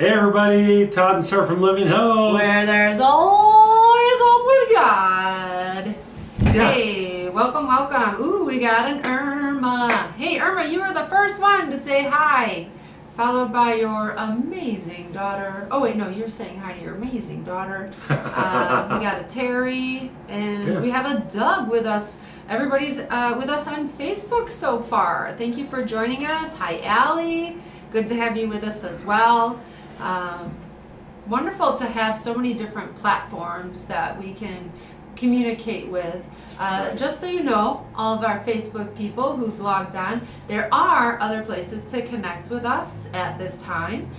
Hey everybody, Todd and Sarah from Living Hope. Where there's always hope with God. Yeah. Hey, welcome. Ooh, we got an Irma. Hey Irma, you were the first one to say hi. Followed by your amazing daughter. Oh wait, no, you're saying hi to your amazing daughter. We got a Terry, and we have a Doug with us. Everybody's with us on Facebook so far. Thank you for joining us. Hi Allie, good to have you with us as well. Wonderful to have so many different platforms that we can communicate with. Just so you know, all of our Facebook people who've logged on, there are other places to connect with us at this time.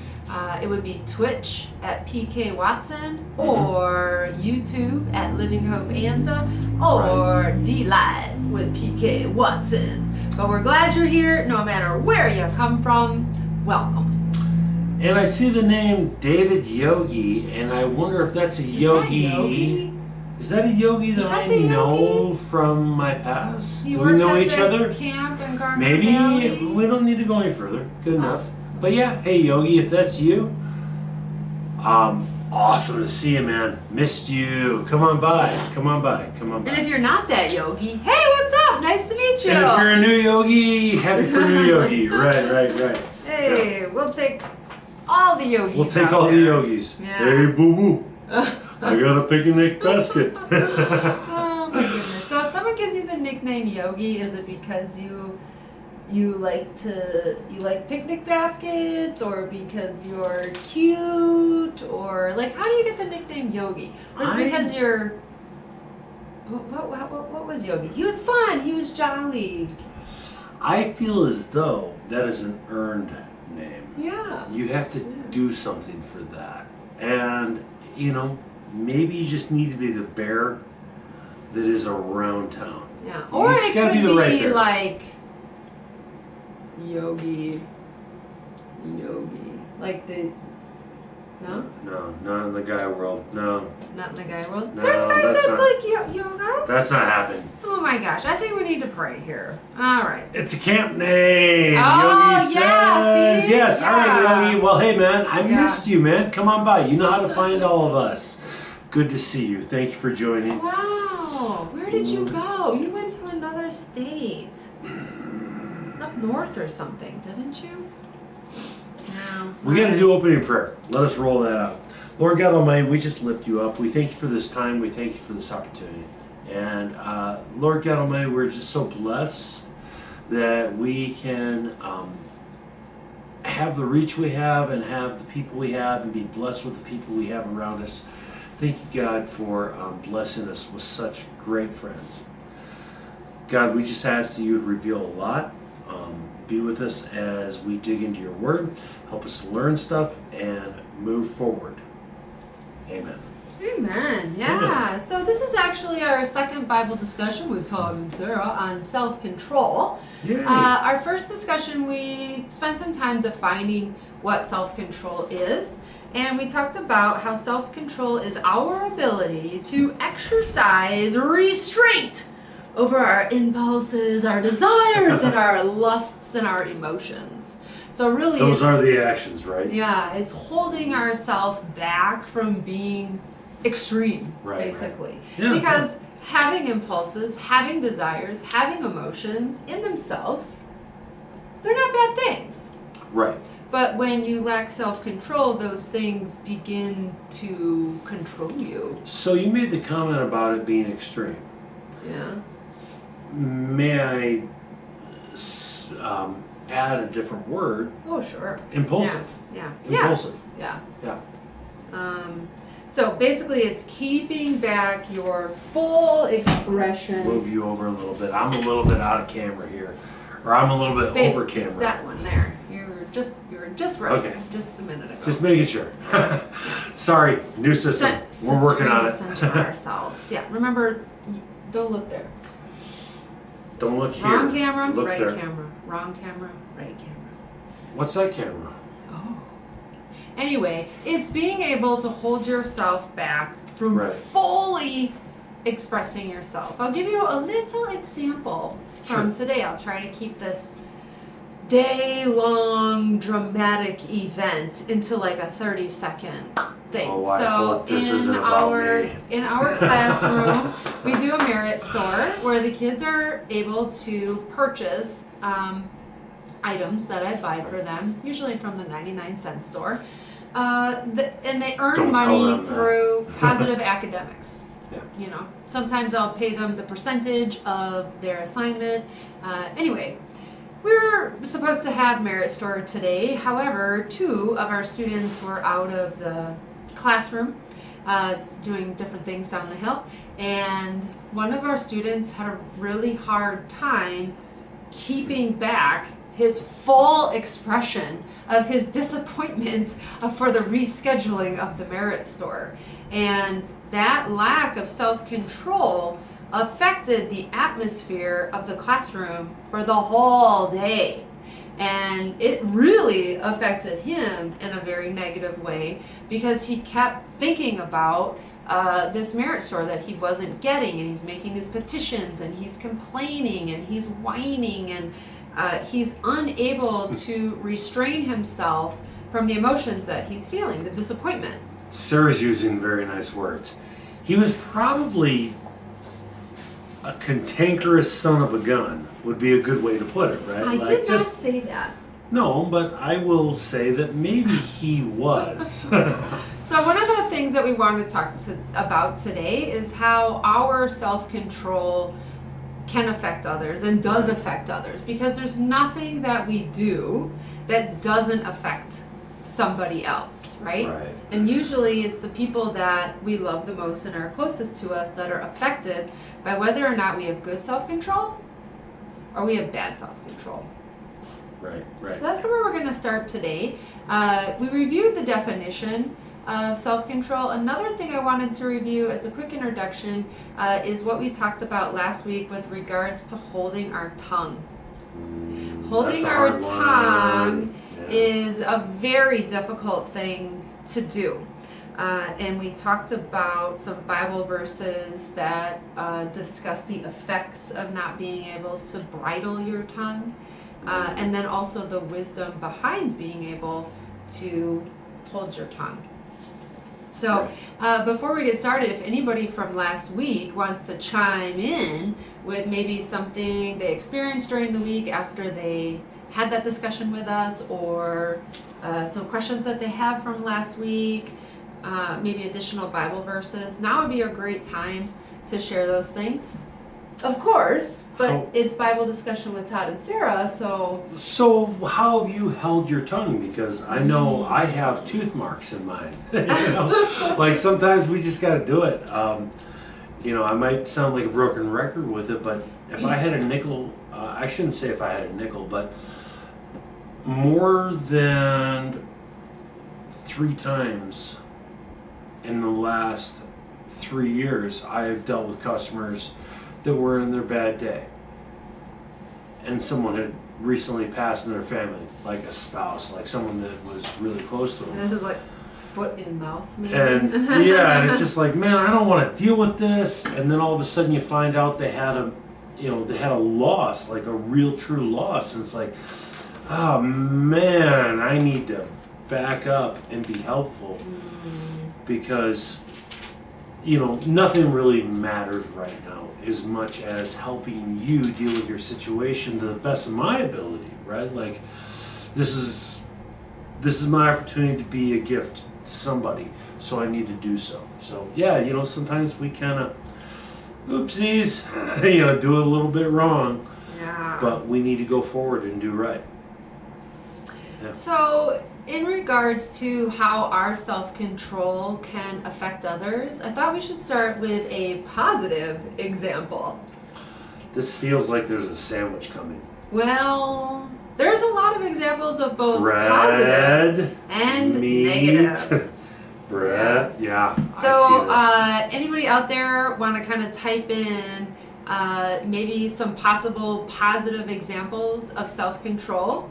It would be Twitch at PK Watson, or YouTube at Living Hope Anza, or D-Live with PK Watson. But we're glad you're here, no matter where you come from. Welcome. And I see the name David Yogi, and I wonder if that's a yogi. Is that a yogi that I know from my past? Do we know each other? Camp in Garden Maybe Valley? we don't need to go any further. Good enough. But yeah, hey Yogi, if that's you, awesome to see you, man. Missed you. Come on by. And if you're not that yogi, hey, what's up? Nice to meet you. And if you're a new yogi, happy for new yogi. Right. Hey, we'll take all the yogis. We'll take all the yogis. Yeah. Hey, boo-boo. I got a picnic basket. Oh my goodness. So if someone gives you the nickname Yogi, is it because you like picnic baskets, or because you're cute, or like how do you get the nickname Yogi? Or is it because you're what was Yogi? He was fun, he was jolly. I feel as though that is an earned name. Yeah. You have to do something for that. And, maybe you just need to be the bear that is around town. Yeah. Or it could be like Yogi. Like the... No? No, not in the guy world. No. Not in the guy world? No, There's guys that's that not, like yoga? That's not happening. Oh my gosh, I think we need to pray here. All right. It's a camp name. Oh, Yogi yeah, says. see? Yes, Yeah. all right, Yogi. Well, hey, man, I missed you, man. Come on by. You know how to find all of us. Good to see you. Thank you for joining. Wow. Where did you go? You went to another state. Up north or something, didn't you? No. We got to do opening prayer. Let us roll that out. Lord God Almighty, we just lift you up. We thank you for this time. We thank you for this opportunity. And Lord God Almighty, we're just so blessed that we can have the reach we have and have the people we have and be blessed with the people we have around us. Thank you, God, for blessing us with such great friends. God, we just ask that you would reveal a lot. Be with us as we dig into your word. Help us learn stuff and move forward. Amen. Amen. Yeah. Amen. So this is actually our second Bible discussion with Todd and Sarah on self-control. Yay. Our first discussion, we spent some time defining what self-control is. And we talked about how self-control is our ability to exercise restraint over our impulses, our desires, and our lusts and our emotions. So really those are the actions, right? Yeah, it's holding ourselves back from being extreme, basically. Right. Yeah, because having impulses, having desires, having emotions in themselves, they're not bad things. Right. But when you lack self-control, those things begin to control you. So you made the comment about it being extreme. Yeah. May I add a different word? Oh, sure. Impulsive. Yeah. Impulsive. Yeah. Yeah. So basically it's keeping back your full expression. Move you over a little bit. I'm a little bit out of camera here. Or I'm a little bit Babe, over camera. It's that one there. You were just right. Okay. Just a minute ago. Just making sure. Sorry, new system. We're working on it. Center ourselves. Yeah. Remember, don't look there. Don't look here. Wrong camera, look right there. camera. Wrong camera, right camera. What's that camera? Oh. Anyway, it's being able to hold yourself back from fully expressing yourself. I'll give you a little example from today. I'll try to keep this day-long dramatic event into like a 30-second thing. Oh, I so hope this isn't about our me. in our classroom, we do a merit store where the kids are able to purchase items that I buy for them, usually from the 99-cent store, and they earn Don't tell money them that. through positive academics. Yeah. You know, sometimes I'll pay them the percentage of their assignment. Anyway, we're supposed to have merit store today. However, 2 of our students were out of the classroom doing different things down the hill, and one of our students had a really hard time keeping back his full expression of his disappointment for the rescheduling of the merit store. And that lack of self-control affected the atmosphere of the classroom for the whole day. And it really affected him in a very negative way because he kept thinking about this merit store that he wasn't getting, and he's making his petitions, and he's complaining, and he's whining, and he's unable to restrain himself from the emotions that he's feeling, the disappointment. Sarah's using very nice words. He was probably a cantankerous son of a gun, would be a good way to put it, right? I did not say that. No, but I will say that maybe he was. So one of the things that we want to talk about today is how our self-control can affect others and does affect others, because there's nothing that we do that doesn't affect somebody else, right? Right. And usually it's the people that we love the most and are closest to us that are affected by whether or not we have good self-control or we have bad self-control. Right. So that's where we're going to start today. We reviewed the definition of self-control. Another thing I wanted to review as a quick introduction is what we talked about last week with regards to holding our tongue. Holding our tongue is a very difficult thing to do. And we talked about some Bible verses that discuss the effects of not being able to bridle your tongue. And then also the wisdom behind being able to hold your tongue. So before we get started, if anybody from last week wants to chime in with maybe something they experienced during the week after they had that discussion with us, or some questions that they have from last week, maybe additional Bible verses, now would be a great time to share those things. Of course, but it's Bible discussion with Todd and Sarah, so... So how have you held your tongue? Because I know I have tooth marks in mine. You know? Like sometimes we just got to do it. You know, I might sound like a broken record with it, but if I had a nickel, I shouldn't say if I had a nickel, but more than 3 times in the last 3 years, I have dealt with customers that were in their bad day, and someone had recently passed in their family, like a spouse, like someone that was really close to them. And it was like foot in mouth, maybe. And yeah, and it's just like, man, I don't want to deal with this. And then all of a sudden, you find out they had a loss, like a real true loss, and it's like, oh man, I need to back up and be helpful because nothing really matters right now as much as helping you deal with your situation to the best of my ability, right? Like this is my opportunity to be a gift to somebody, so I need to do so. So yeah, sometimes we kind of oopsies, do it a little bit wrong. Yeah. But we need to go forward and do right. Yeah. So, in regards to how our self-control can affect others, I thought we should start with a positive example. This feels like there's a sandwich coming. Well, there's a lot of examples of both Bread, positive and meat, negative. bread, yeah. So, I see this. anybody out there want to kind of type in maybe some possible positive examples of self-control?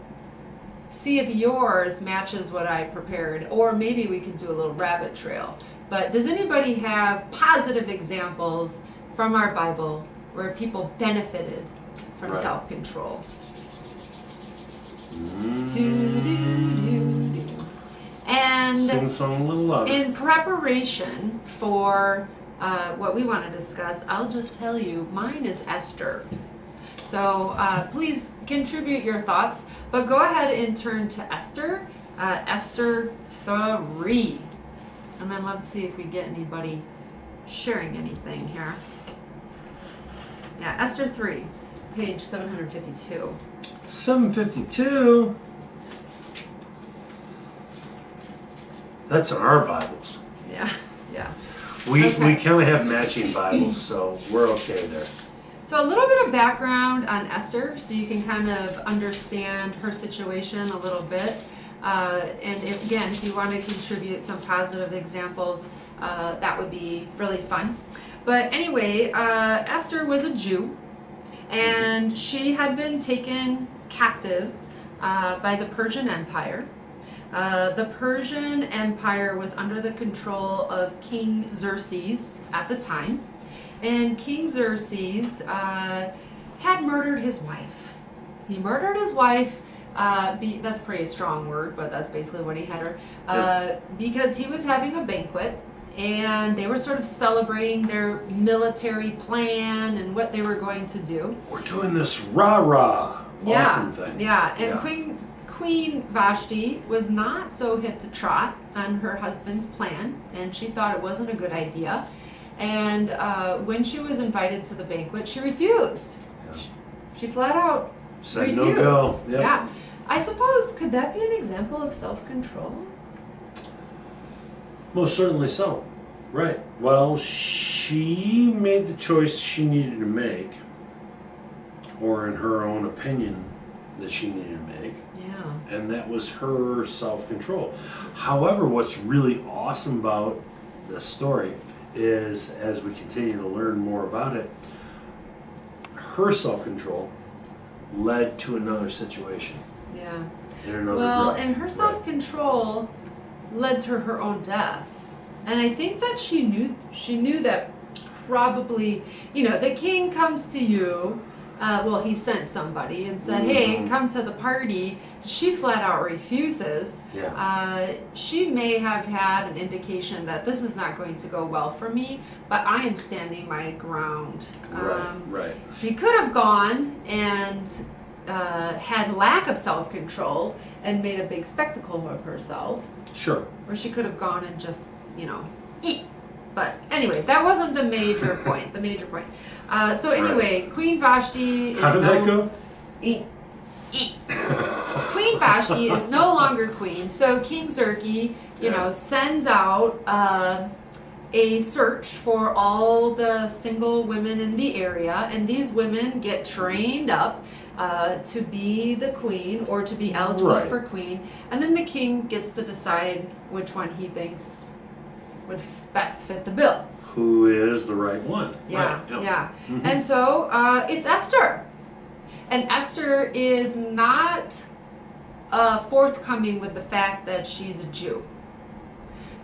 See if yours matches what I prepared, or maybe we could do a little rabbit trail. But does anybody have positive examples from our Bible where people benefited from Right. self-control? Do, do, do, do. And Sing the song a little louder. in preparation for what we want to discuss, I'll just tell you, mine is Esther. So please contribute your thoughts, but go ahead and turn to Esther, Esther 3. And then let's see if we get anybody sharing anything here. Yeah, Esther 3, page 752. 752. That's in our Bibles. Yeah, yeah. We Okay. kind of have matching Bibles, so we're okay there. So a little bit of background on Esther, so you can kind of understand her situation a little bit. And if you want to contribute some positive examples, that would be really fun. But anyway, Esther was a Jew, and she had been taken captive by the Persian Empire. The Persian Empire was under the control of King Xerxes at the time. And King Xerxes had murdered his wife. He murdered his wife. That's a pretty strong word, but that's basically what he had her. Because he was having a banquet, and they were sort of celebrating their military plan and what they were going to do. We're doing this rah-rah awesome thing. Yeah, and Queen Vashti was not so hip to trot on her husband's plan, and she thought it wasn't a good idea. And when she was invited to the banquet, she refused. Yeah. She flat out Said refused. no go. Yep. Yeah. I suppose, could that be an example of self-control? Most certainly so. Right. Well, she made the choice she needed to make, or in her own opinion, that she needed to make. Yeah. And that was her self-control. However, what's really awesome about this story is, as we continue to learn more about it, her self-control led to another situation. Yeah. In another Well, growth. and her self-control led to her own death. And I think that she knew that probably, the king comes to you. He sent somebody and said, hey, come to the party. She flat out refuses. Yeah. She may have had an indication that this is not going to go well for me, but I am standing my ground. Right. She could have gone and had lack of self-control and made a big spectacle of herself. Sure. Or she could have gone and just, eat. But anyway, that wasn't the major point. So anyway, Queen Vashti is How did that go? Eat. Queen Vashti is no longer queen. So King Xerxes, sends out a search for all the single women in the area, and these women get trained up to be the queen or to be eligible for queen, and then the king gets to decide which one he thinks would best fit the bill. Who is the right one? Yeah, Right. Yep. yeah. Mhm. And so it's Esther. And Esther is not forthcoming with the fact that she's a Jew.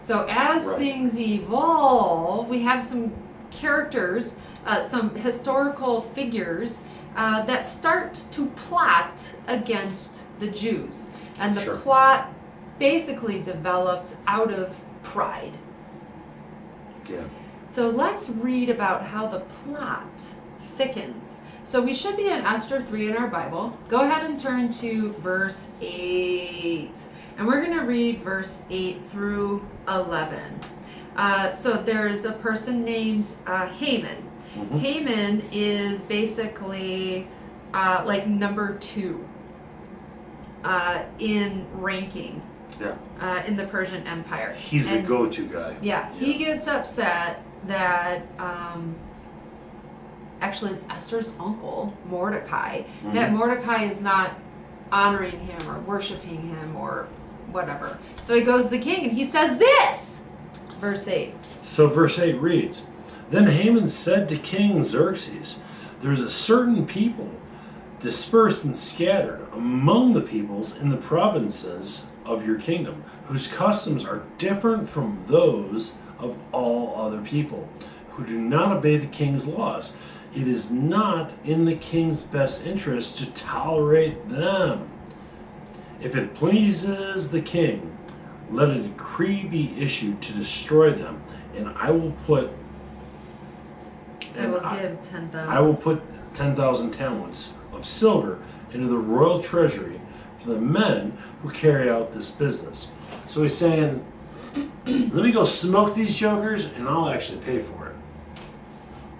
So as things evolve, we have some characters, some historical figures that start to plot against the Jews. And the plot basically developed out of pride. Yeah. So let's read about how the plot thickens. So we should be in Esther 3 in our Bible. Go ahead and turn to verse 8. And we're going to read verse 8 through 11. So there's a person named Haman. Mm-hmm. Haman is basically like number 2 in ranking. Yeah. In the Persian Empire. He's the go-to guy. Yeah, he gets upset that actually it's Esther's uncle, Mordecai, that Mordecai is not honoring him or worshiping him or whatever. So he goes to the king and he says this, verse 8. So verse 8 reads, Then Haman said to King Xerxes, There's a certain people dispersed and scattered among the peoples in the provinces of your kingdom, whose customs are different from those of all other people, who do not obey the king's laws. It is not in the king's best interest to tolerate them. If it pleases the king, let a decree be issued to destroy them, and I will put I will give 10,000. I will put 10,000 talents of silver into the royal treasury for the men who carry out this business. So he's saying, let me go smoke these jokers, and I'll actually pay for it.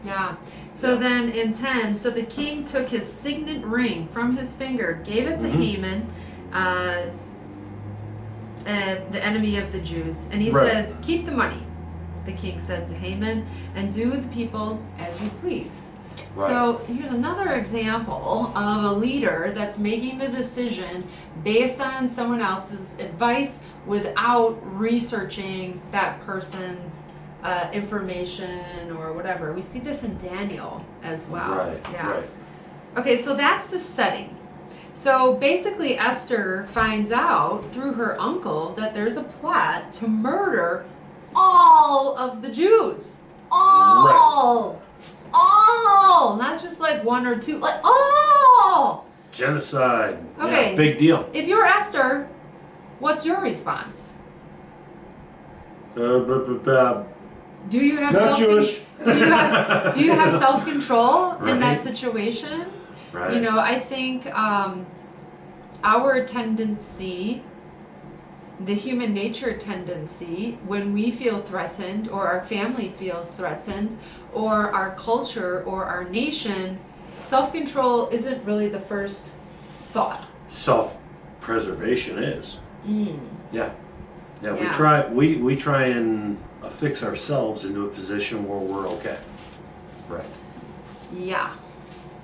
Yeah. So then in 10, so the king took his signet ring from his finger, gave it to Haman, the enemy of the Jews. And he says, keep the money, the king said to Haman, and do with the people as you please. Right. So here's another example of a leader that's making a decision based on someone else's advice without researching that person's information or whatever. We see this in Daniel as well. Right, yeah. right. Okay, so that's the setting. So basically Esther finds out through her uncle that there's a plot to murder all of the Jews. All! Right. All! Not just like one or two, like all! Genocide. Okay. Yeah, big deal. If you're Esther, what's your response? Do you have Not Jewish. do you have self-control in Right. that situation? Right. You know, I think our tendency, the human nature tendency, when we feel threatened or our family feels threatened or our culture or our nation, self-control isn't really the first thought. Self-preservation is. Yeah. Yeah, Yeah. we try and affix ourselves into a position where we're okay. Right. Yeah.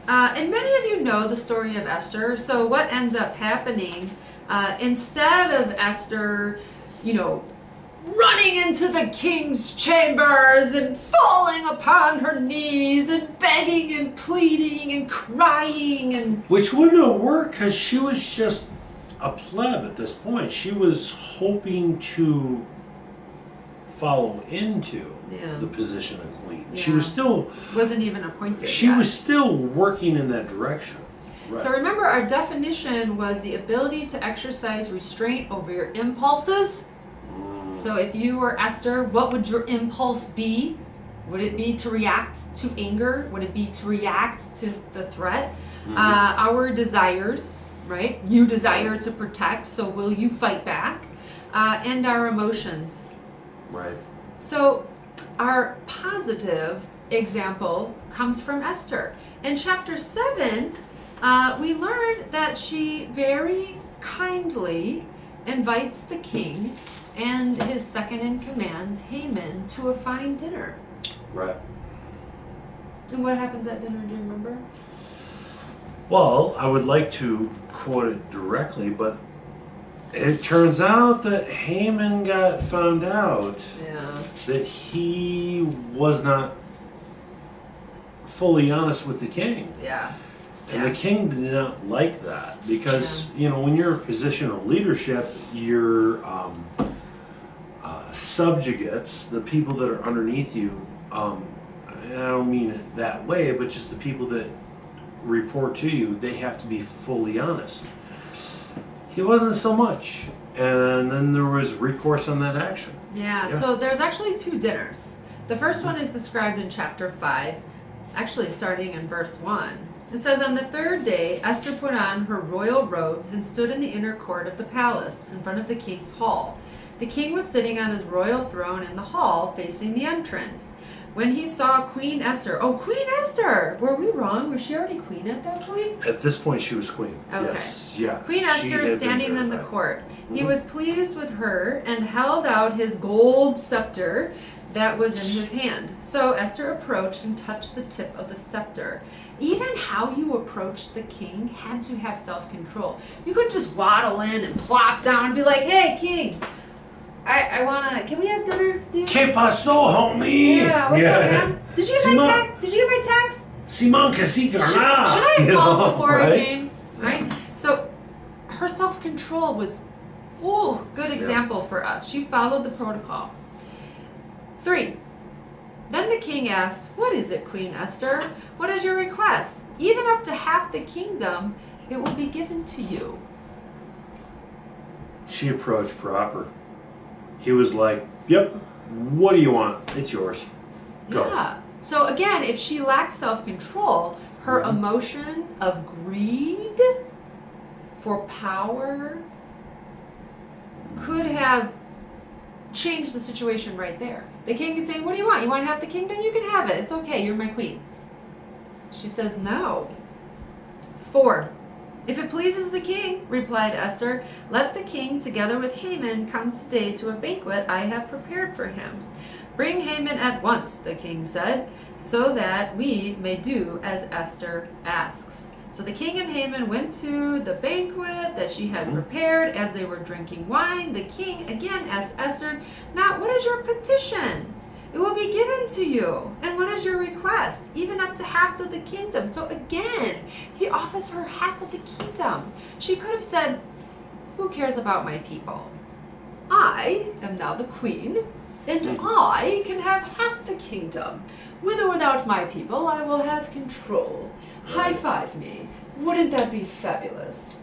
And many of you know the story of Esther. So what ends up happening, instead of Esther, you know, running into the king's chambers and falling upon her knees and begging and pleading and crying and... Which wouldn't have worked because she was just a pleb at this point. She was hoping to follow into Yeah. the position of queen. Yeah. She was still... Wasn't even appointed She yet. was still working in that direction. Right. So remember, our definition was the ability to exercise restraint over your impulses. So if you were Esther, what would your impulse be? Would it be to react to anger? Would it be to react to the threat? Our desires, right? You desire to protect, so will you fight back? And our emotions. Right. So our positive example comes from Esther. In chapter 7, we learned that she very kindly invites the king and his second in command, Haman, to a fine dinner. Right. And what happens at dinner, do you remember? Well, I would like to quote it directly, but it turns out that Haman got found out Yeah. that he was not fully honest with the king. Yeah. And the king did not like that because, you know, when you're in a position of leadership, your subjugates, the people that are underneath you, I don't mean it that way, but just the people that report to you, they have to be fully honest. He wasn't so much. And then there was recourse on that action. Yeah, so there's actually two dinners. The first one is described in chapter 5, actually starting in verse 1. It says, on the third day, Esther put on her royal robes and stood in the inner court of the palace, in front of the king's hall. The king was sitting on his royal throne in the hall, facing the entrance. When he saw Queen Esther, Queen Esther! Were we wrong? Was she already queen at that point? At this point, she was queen. Okay. Yes, yeah. Queen She Esther had been standing in the verified. court. He was pleased with her and held out his gold scepter that was in his hand. So Esther approached and touched the tip of the scepter. Even how you approached the king had to have self-control. You couldn't just waddle in and plop down and be like, hey, king, I wanna, can we have dinner, dude? Que pasó, homie? Yeah, what's up, man? Did you get my text? Did you get my text? Simon Cacique. Should I have called before right? I came? Right? So her self-control was, good example for us. She followed the protocol. 3. Then the king asked, what is it, Queen Esther? What is your request? Even up to half the kingdom, it will be given to you. She approached proper. He was like, yep, what do you want? It's yours. Go. Yeah. So again, if she lacks self-control, her emotion of greed for power could have changed the situation right there. The king is saying, what do you want? You want half the kingdom? You can have it. It's okay. You're my queen. She says, no. 4. If it pleases the king, replied Esther, let the king together with Haman come today to a banquet I have prepared for him. Bring Haman at once, the king said, so that we may do as Esther asks. So the king and Haman went to the banquet that she had prepared. As they were drinking wine, the king again asked Esther, now what is your petition? It will be given to you. And what is your request? Even up to half of the kingdom. So again, he offers her half of the kingdom. She could have said, who cares about my people? I am now the queen, and I can have half the kingdom. With or without my people, I will have control. High five me. Wouldn't that be fabulous?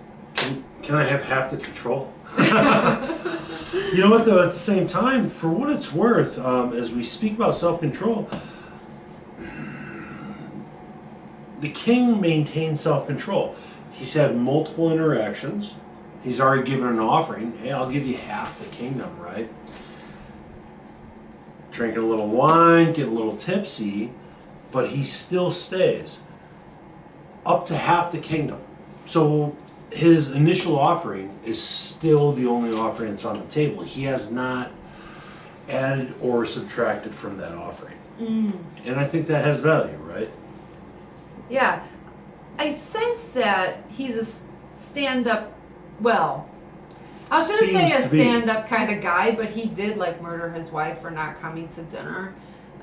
Can I have half the control? You know what, though, at the same time, for what it's worth, as we speak about self-control, the king maintains self-control. He's had multiple interactions. He's already given an offering. Hey, I'll give you half the kingdom, right? Drinking a little wine, getting a little tipsy, but he still stays. Up to half the kingdom. So his initial offering is still the only offering that's on the table. He has not added or subtracted from that offering. And I think that has value, right? Yeah. I sense that he's a stand-up, well, I was going to say a stand-up kind of guy, but he did like murder his wife for not coming to dinner.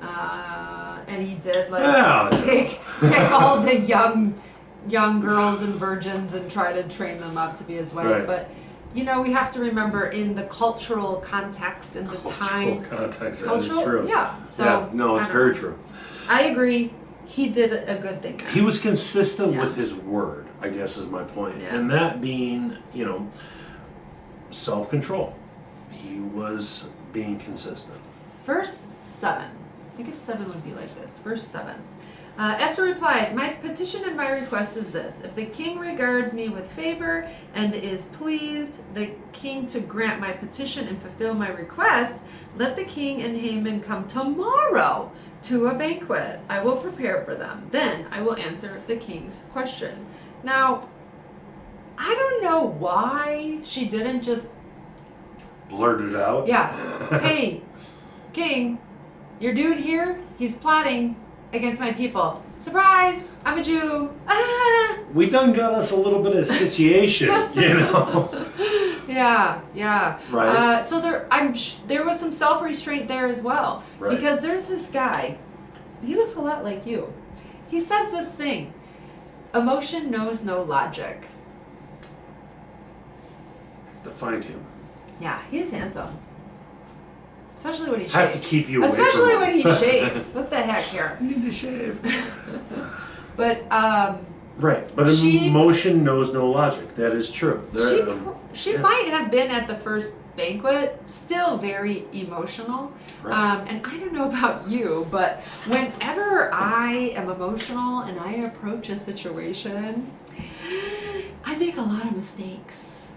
And he did like take all the young girls and virgins and try to train them up to be his wife. Right. But you know, we have to remember in the cultural context and the time. Cultural context, that is true. Yeah. So yeah, no, it's very true. I agree. He did a good thing there. He was consistent with his word, I guess is my point. Yeah. And that being, you know, self-control. He was being consistent. Verse 7. I guess 7 would be like this. Verse 7. Esther replied, my petition and my request is this. If the king regards me with favor and is pleased the king to grant my petition and fulfill my request, let the king and Haman come tomorrow to a banquet I will prepare for them. Then I will answer the king's question. Now, I don't know why she didn't just blurt it out. Yeah. Hey, king, your dude here, he's plotting against my people. Surprise! I'm a Jew. Ah! We done got us a little bit of situation, you know. Yeah. Right. So there was some self-restraint there as well, right. Because there's this guy. He looks a lot like you. He says this thing: emotion knows no logic. Have to find him. Yeah, he is handsome. Especially when he shaves. Have to keep you away from Especially him. when he shaves. What the heck here? You need to shave. But right, but emotion knows no logic. That is true. She might have been at the first banquet, still very emotional. Right. And I don't know about you, but whenever I am emotional and I approach a situation, I make a lot of mistakes.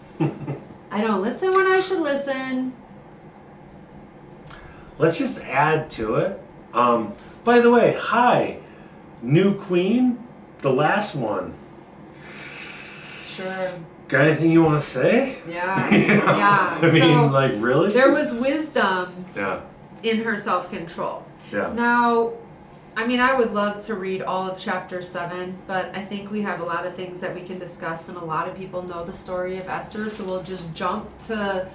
I don't listen when I should listen. Let's just add to it. By the way, hi, new queen, the last one. Sure. Got anything you want to say? Yeah. You know? Yeah. I mean, So, like, really? there was wisdom Yeah. in her self-control. Yeah. Now, I mean, I would love to read all of chapter 7, but I think we have a lot of things that we can discuss, and a lot of people know the story of Esther, so we'll just jump to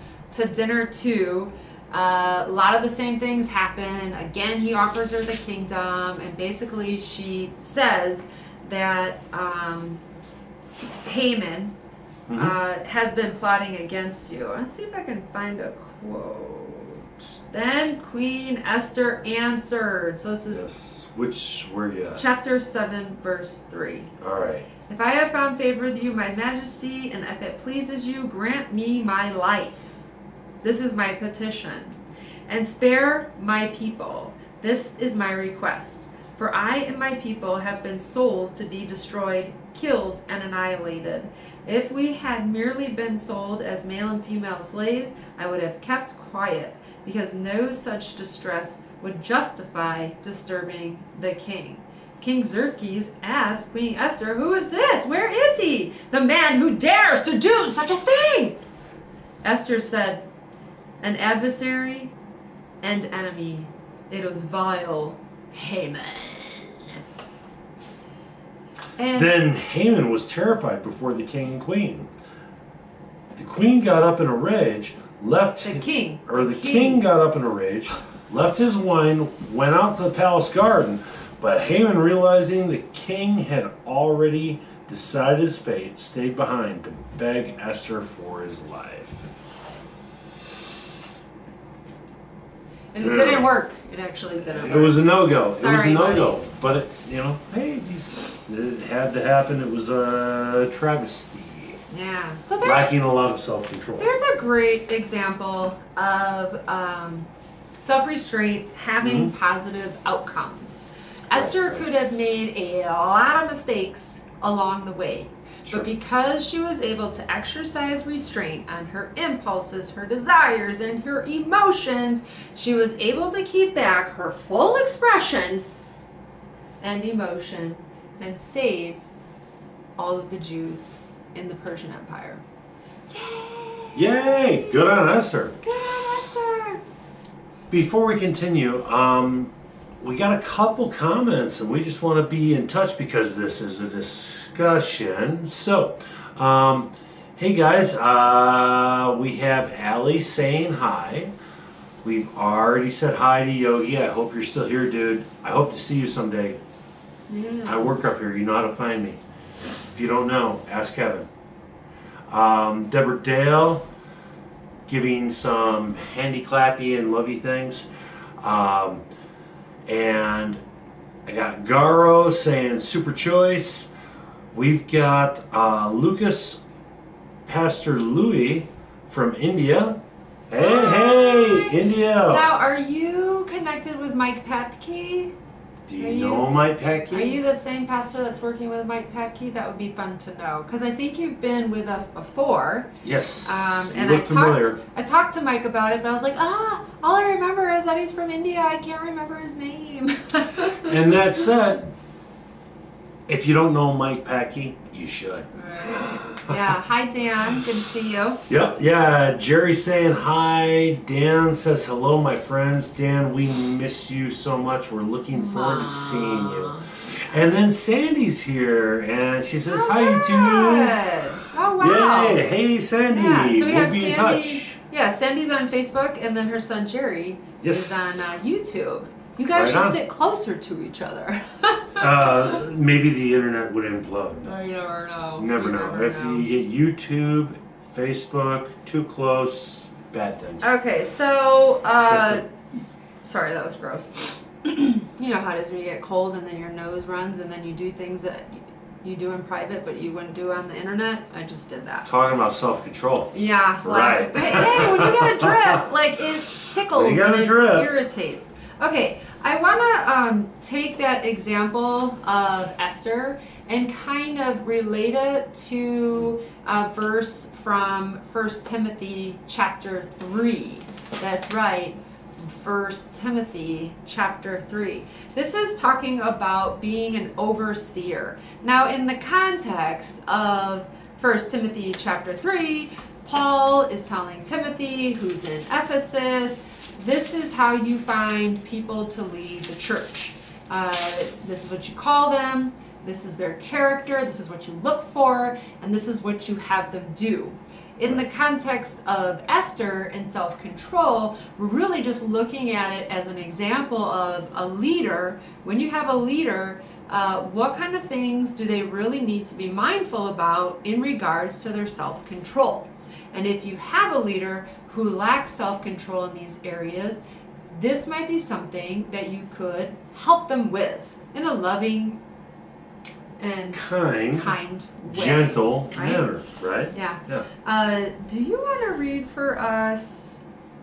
dinner 2. A lot of the same things happen. Again, he offers her the kingdom, and basically she says that Haman has been plotting against you. Let's see if I can find a quote. Then Queen Esther answered. So this is Yes. Which, where you at? chapter 7, verse 3. All right. If I have found favor with you, my majesty, and if it pleases you, grant me my life. This is my petition. And spare my people. This is my request. For I and my people have been sold to be destroyed, killed, and annihilated. If we had merely been sold as male and female slaves, I would have kept quiet, because no such distress would justify disturbing the king. King Xerxes asked Queen Esther, "Who is this? Where is he? The man who dares to do such a thing?" Esther said, "An adversary and enemy. It was vile Haman." And Then Haman was terrified before the king and queen. The queen got up in a rage, left the king. the king got up in a rage, left his wine, went out to the palace garden, but Haman, realizing the king had already decided his fate, stayed behind to beg Esther for his life. And it didn't work. It actually didn't work. It was a no-go. It was a Sorry, no-go. buddy. But, hey, it had to happen. It was a travesty. Yeah. So there's Lacking a lot of self-control. There's a great example of self-restraint having positive outcomes. Esther right. could have made a lot of mistakes along the way. Sure. But because she was able to exercise restraint on her impulses, her desires, and her emotions, she was able to keep back her full expression and emotion and save all of the Jews in the Persian Empire. Yay! Good on Esther. Good on Esther! Before we continue, we got a couple comments, and we just want to be in touch because this is a discussion. So, hey guys, we have Allie saying hi. We've already said hi to Yogi. I hope you're still here, dude. I hope to see you someday. Yeah. I work up here. You know how to find me. If you don't know, ask Kevin. Deborah Dale giving some handy clappy and lovey things. And I got Garo saying super choice. We've got Lucas Pastor Louis from India. Hey, India. Now, are you connected with Mike Patke? Do you know Mike Patke? Are you the same pastor that's working with Mike Patke? That would be fun to know, because I think you've been with us before. Yes. And you look familiar. I talked to Mike about it, but I was like, all I remember is that he's from India. I can't remember his name. And that said, if you don't know Mike Patke, you should. Right. Yeah. Hi, Dan. Good to see you. Yep. Yeah. Jerry's saying hi. Dan says hello, my friends. Dan, we miss you so much. We're looking forward to seeing you. And then Sandy's here, and she says hi, you two. Good. Oh, wow. Yay. Hey, Sandy. Yeah, so we we'll have be in Sandy. touch. Yeah, Sandy's on Facebook, and then her son Jerry Yes. is on YouTube. You guys Right should on. sit closer to each other. Maybe the internet would implode. You never know. Never know. If you get YouTube, Facebook, too close, bad things. Okay, so, sorry, that was gross. You know how it is when you get cold and then your nose runs and then you do things that you do in private but you wouldn't do on the internet? I just did that. Talking about self-control. Yeah. Right. Like, hey, when you get a drip, like it tickles You got and a it drip. irritates. Okay, I want to take that example of Esther and kind of relate it to a verse from 1 Timothy chapter 3. That's right, 1 Timothy chapter 3. This is talking about being an overseer. Now, in the context of 1 Timothy chapter 3, Paul is telling Timothy, who's in Ephesus, this is how you find people to lead the church. This is what you call them. This is their character. This is what you look for. And this is what you have them do. In the context of Esther and self-control, we're really just looking at it as an example of a leader. When you have a leader, what kind of things do they really need to be mindful about in regards to their self-control? And if you have a leader who lacks self-control in these areas, this might be something that you could help them with in a loving and kind way. Gentle right? manner, right? Yeah. Yeah. Do you want to read for us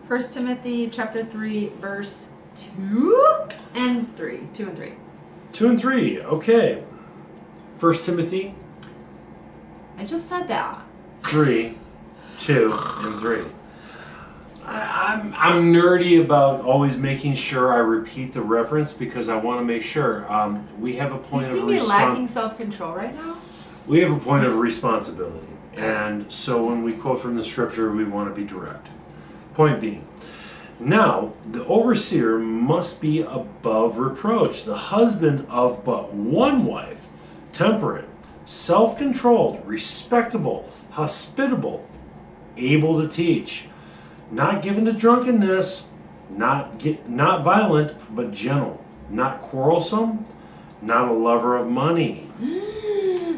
1 Timothy chapter 3, verse 2 and 3? 2 and 3. 2 and 3. Okay. 1 Timothy I just said that. 3, 2, and 3. I'm nerdy about always making sure I repeat the reference because I want to make sure we have a You point see of me lacking self-control right now? We have a point of responsibility, and so when we quote from the scripture, we want to be direct. Point being, now the overseer must be above reproach, the husband of but one wife, temperate, self-controlled, respectable, hospitable, able to teach, not given to drunkenness, not violent, but gentle, not quarrelsome, not a lover of money.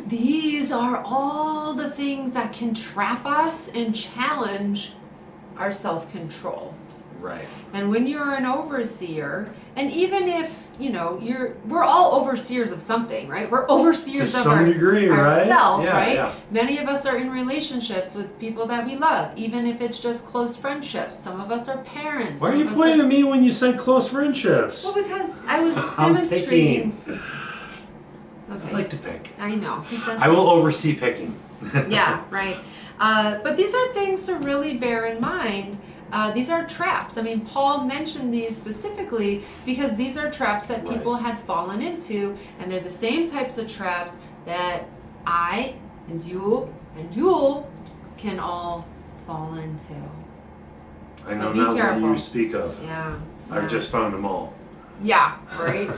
These are all the things that can trap us and challenge our self-control. Right. And when you're an overseer, and even if, we're all overseers of something, right? We're overseers to of some degree, right? ourselves, Yeah, right? yeah. Many of us are in relationships with people that we love, even if it's just close friendships. Some of us are parents. Why are you pointing at me when you said close friendships? Well, because I was I'm demonstrating. picking. Okay. I like to pick. I know. He does I will oversee picking. Yeah, right. But these are things to really bear in mind. These are traps. I mean, Paul mentioned these specifically because these are traps that people had fallen into, and they're the same types of traps that I and you can all fall into. I So know be not careful. what you speak of. Yeah. I've just found them all. Yeah, right?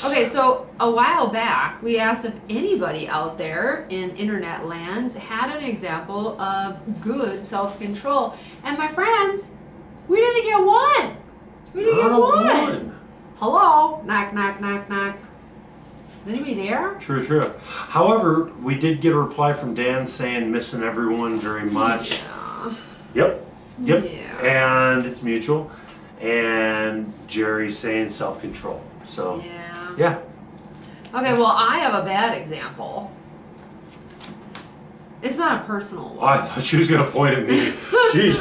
Okay, so a while back, we asked if anybody out there in internet land had an example of good self-control. And my friends, we didn't get one. We didn't get one. Hello? Knock, knock, knock, knock. Is anybody there? True, true. However, we did get a reply from Dan saying missing everyone very much. Yeah. Yep. Yeah. And it's mutual. And Jerry saying self-control. So, yeah. Okay, well, I have a bad example. It's not a personal one. Oh, I thought she was going to point at me. Jeez.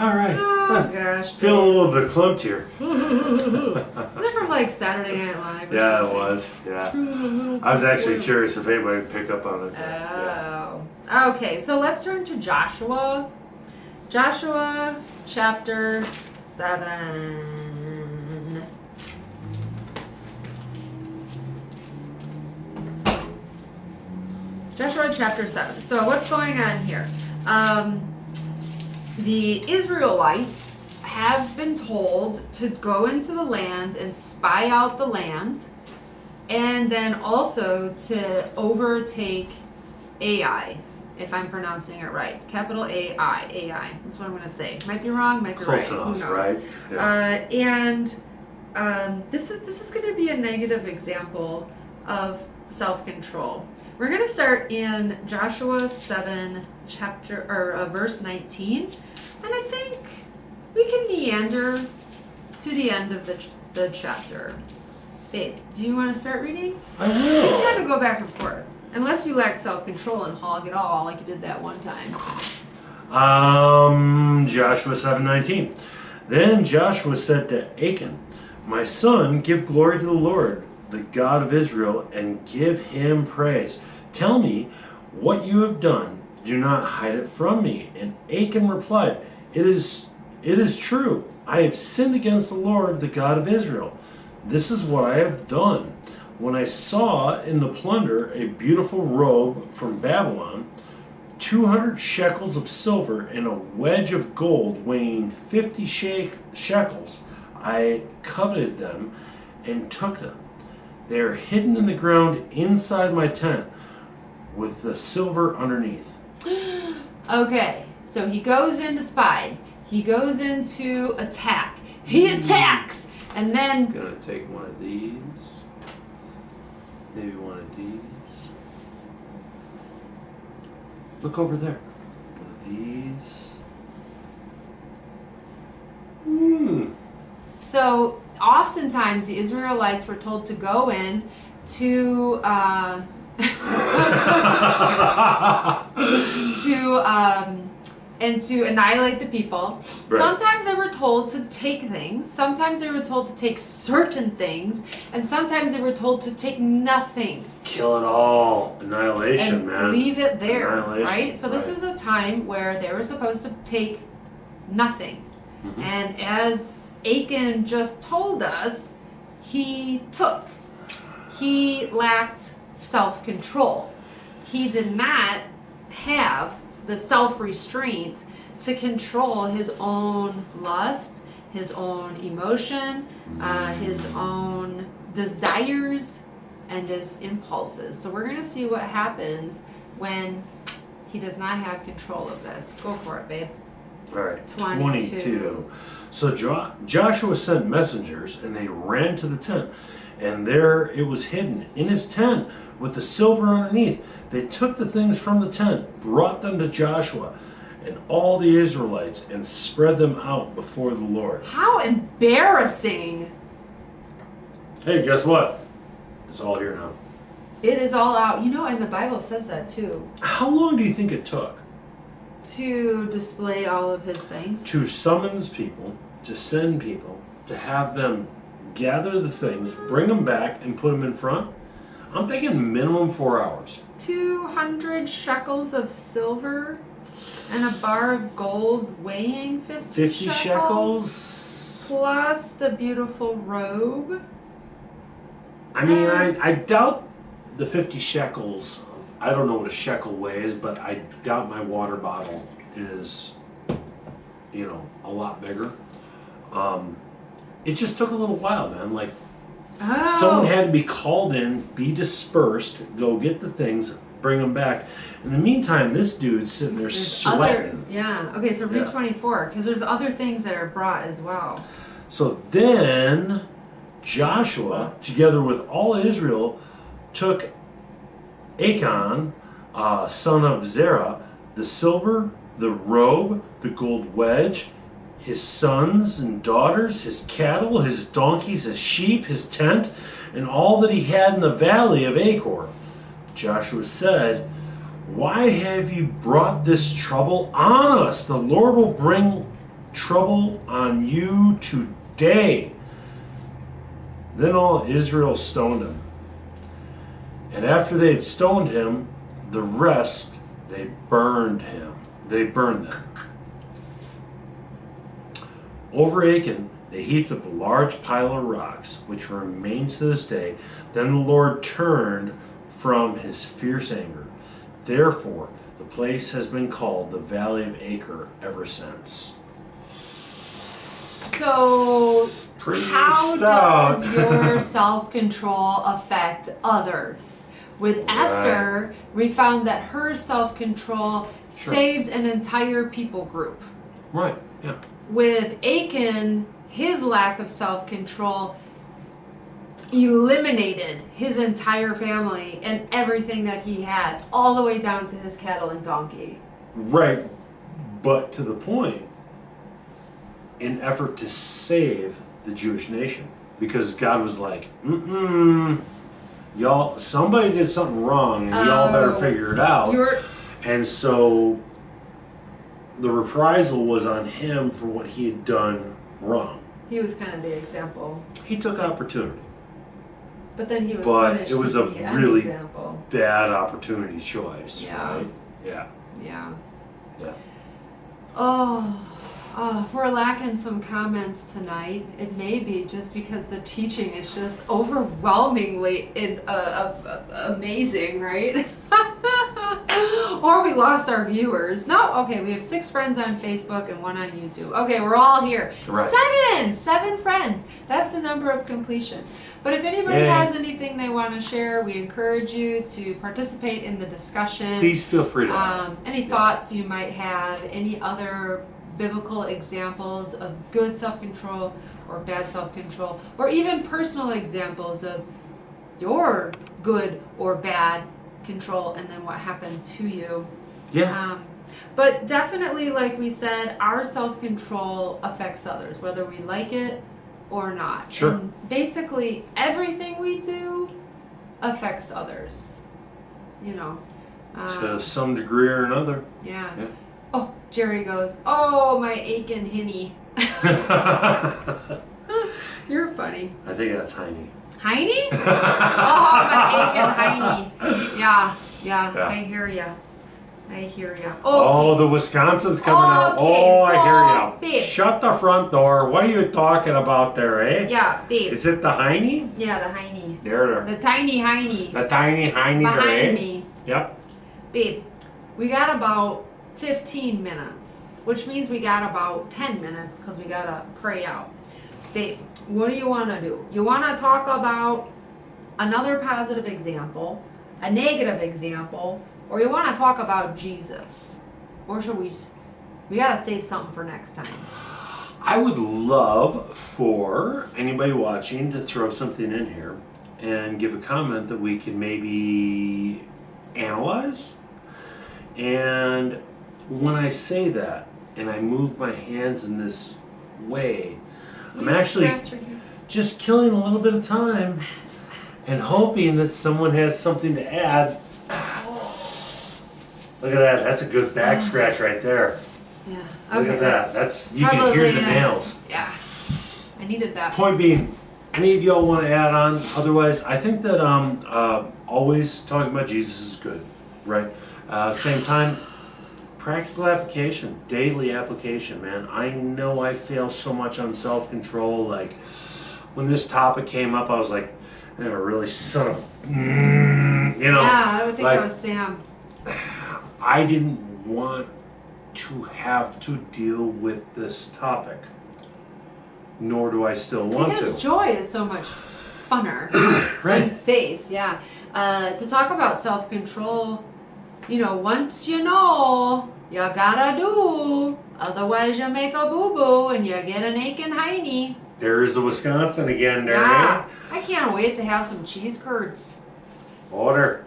All right. Oh, gosh. Feeling a little bit clumped here. Isn't it from like Saturday Night Live or Yeah, something? it was. Yeah. I was actually curious if anybody would pick up on it. Oh. Okay, so let's turn to Joshua. Joshua chapter 7. Joshua chapter 7. So what's going on here? The Israelites have been told to go into the land and spy out the land, and then also to overtake Ai, if I'm pronouncing it right. Capital A-I, Ai. That's what I'm going to say. Might be wrong, might be Close right. enough, Who knows? right? Yeah. This is going to be a negative example of self-control. We're going to start in Joshua 7 verse 19, and I think we can meander to the end of the chapter. Babe, do you want to start reading? I will. You got to go back and forth, unless you lack self-control and hog it all like you did that one time. Joshua 7:19. Then Joshua said to Achan, "My son, give glory to the Lord, the God of Israel, and give him praise. Tell me what you have done. Do not hide it from me." And Achan replied, It is true. I have sinned against the Lord, the God of Israel. This is what I have done. When I saw in the plunder a beautiful robe from Babylon, 200 shekels of silver and a wedge of gold weighing 50 shekels, I coveted them and took them. They are hidden in the ground inside my tent with the silver underneath. Okay, so he goes in to spy. He goes in to attack. He attacks! And then... I'm going to take one of these. Maybe one of these. Look over there. One of these. So oftentimes the Israelites were told to go in to to annihilate the people. Right. Sometimes they were told to take things. Sometimes they were told to take certain things, and sometimes they were told to take nothing. Kill it all. Annihilation, And man. leave it there, Annihilation, right? So this right. is a time where they were supposed to take nothing. Mhm. And as Achan just told us, he took. He lacked self-control. He did not have the self-restraint to control his own lust, his own emotion, his own desires, and his impulses. So we're going to see what happens when he does not have control of this. Go for it, babe. All right, 22. So Joshua sent messengers, and they ran to the tent, and there it was hidden in his tent with the silver underneath. They took the things from the tent, brought them to Joshua and all the Israelites, and spread them out before the Lord. How embarrassing. Hey, guess what? It's all here now. It is all out. You know, and the Bible says that too. How long do you think it took To display all of his things. to summons people, to send people, to have them gather the things, bring them back, and put them in front? I'm thinking minimum 4 hours. 200 shekels of silver and a bar of gold weighing 50 shekels? Plus the beautiful robe. I mean, I doubt the 50 shekels. I don't know what a shekel weighs, but I doubt my water bottle is, a lot bigger. It just took a little while, man. Like, someone had to be called in, be dispersed, go get the things, bring them back. In the meantime, this dude's sitting there sweating. Okay, so read Yeah. 24, because there's other things that are brought as well. So then Joshua, together with all Israel, took Achan, son of Zerah, the silver, the robe, the gold wedge, his sons and daughters, his cattle, his donkeys, his sheep, his tent, and all that he had in the valley of Achor. Joshua said, "Why have you brought this trouble on us? The Lord will bring trouble on you today." Then all Israel stoned him. And after they had stoned him, the rest, they burned him. They burned them. Over Achan, they heaped up a large pile of rocks, which remains to this day. Then the Lord turned from his fierce anger. Therefore, the place has been called the Valley of Achor ever since. So, Pretty how stout. does your self-control affect others? With Esther, we found that her self-control saved an entire people group. Right, yeah. With Achan, his lack of self-control eliminated his entire family and everything that he had, all the way down to his cattle and donkey. Right, but to the point, in effort to save the Jewish nation, because God was like, y'all, somebody did something wrong, and y'all better figure it out. And so the reprisal was on him for what he had done wrong. He was kind of the example. He took opportunity. But then he was But punished it was to a be an really example. bad opportunity choice, Yeah. right? Yeah. Yeah. Yeah. Oh, we're lacking some comments tonight. It may be just because the teaching is just overwhelmingly amazing, right? Or we lost our viewers. No, okay, we have 6 friends on Facebook and 1 on YouTube. Okay, we're all here. Right. 7 friends. That's the number of completion. But if anybody has anything they want to share, we encourage you to participate in the discussion. Please feel free to. Any thoughts you might have, any other biblical examples of good self-control or bad self-control, or even personal examples of your good or bad control and then what happened to you. Yeah. But definitely, like we said, our self-control affects others, whether we like it or not. Sure. And basically, everything we do affects others. You know. To some degree or another. Yeah. Yeah. Oh, Jerry goes, oh, my aching hinny. You're funny. I think that's Heine. Heine? Oh, my aching hiney. Yeah, Yeah. I hear ya. Okay. Oh, the Wisconsin's coming out. Okay, Oh, I so, hear ya. babe. Shut the front door. What are you talking about there, eh? Yeah, babe. Is it the Heine? Yeah, the hiney. There. The tiny hiney. The tiny Heine there, Behind eh? me. Yep. Babe, we got about 15 minutes, which means we got about 10 minutes because we got to pray out. Babe, what do you want to do? You want to talk about another positive example, a negative example, or you want to talk about Jesus? Or should we got to save something for next time. I would love for anybody watching to throw something in here and give a comment that we can maybe analyze. And when I say that and I move my hands in this way, I'm actually just killing a little bit of time and hoping that someone has something to add. Look at that. That's a good back scratch right there. Yeah. Look at that. That's you can hear the nails. Yeah. I needed that. Point being, any of y'all want to add on? Otherwise, I think that always talking about Jesus is good, right? Same time, practical application, daily application, man. I know I fail so much on self-control. Like when this topic came up, I was like, really son of, you know. Yeah, I would think like, that was Sam. I didn't want to have to deal with this topic, nor do I still want Because to. joy is so much funner Right. than faith, yeah. To talk about self-control, once you know, you gotta do, otherwise you make a boo-boo and you get an aching hiney. There's the Wisconsin again there, Yeah, eh? I can't wait to have some cheese curds. Order.